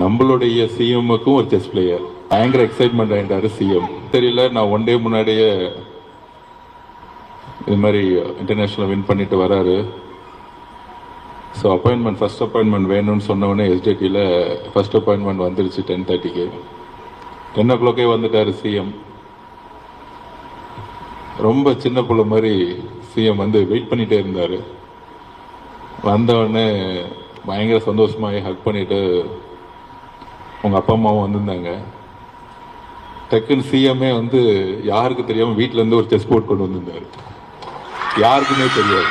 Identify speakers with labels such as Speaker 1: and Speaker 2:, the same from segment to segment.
Speaker 1: நம்மளுடைய சிஎம்முக்கும் ஒரு chess player பயங்கர எக்ஸைட்மெண்ட் ஆகிட்டாரு சிஎம். தெரியல, நான் ஒன் டே முன்னாடியே இது மாதிரி இன்டர்நேஷ்னல் வின் பண்ணிட்டு வராரு. ஸோ அப்பாயின்மெண்ட், ஃபர்ஸ்ட் அப்பாயின்மெண்ட் வேணும்னு சொன்னவொடனே எஸ்டிடியில் ஃபர்ஸ்ட் அப்பாயின்மெண்ட் வந்துருச்சு 10:30க்கு. 10 o'clock வந்துட்டார் சிஎம். ரொம்ப சின்ன பிள்ளை மாதிரி சிஎம் வந்து வெயிட் பண்ணிகிட்டே இருந்தார். வந்தவுடனே பயங்கர சந்தோஷமாகி ஹக் பண்ணிவிட்டு உங்கள் அப்பா அம்மாவும் வந்திருந்தாங்க. டக்குன்னு சிஎம்ஏ வந்து யாருக்கு தெரியாமல் வீட்டிலேருந்து ஒரு செஸ் போர்ட் கொண்டு வந்திருந்தார். யாருக்குமே தெரியாது.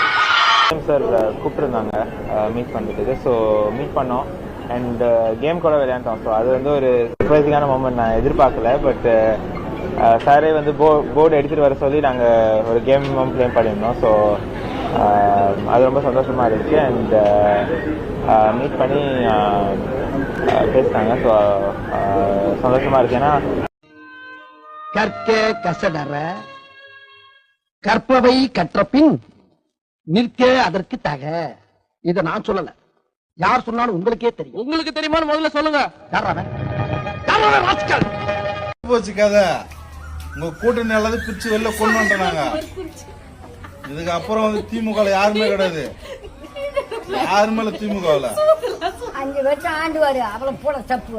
Speaker 2: சார் கூப்பிட்டுருந்தாங்க மீட் பண்ணுறதுக்கு. ஸோ மீட் பண்ணோம் அண்ட் கேம் கூட விளையாண்டோம். ஸோ அது வந்து ஒரு சர்ப்ரைசிங்கான மூமெண்ட், நான் எதிர்பார்க்கல. பட் சாரே வந்து போர்டு எடுத்துகிட்டு வர சொல்லி நாங்கள் ஒரு கேம் ப்ளே பண்ணியிருந்தோம். ஸோ அது ரொம்ப சந்தோஷமாக இருந்துச்சு. அண்ட் மீட் பண்ணி பேசினாங்க. ஸோ சந்தோஷமாக இருக்கு. ஏன்னா
Speaker 3: கற்க கசடற கற்பவை கற்றபின் நிற்க அதற்கு தக. இத நான் சொல்லல, யார் சொன்னாலும் உங்களுக்கே தெரியும். உங்களுக்கு தெரியுமான்னு முதல்ல சொல்லுங்க.
Speaker 4: போச்சு கதை. உங்க கூட்டணி அல்லது பிரிச்சு வெளில கொண்டு வந்துட்டாங்க. இதுக்கு அப்புறம் வந்து திமுக யாருமே கிடையாது. யாருமே திமுக 5 வருஷம் ஆண்டு வாரு அவ்வளவு போல தப்பு.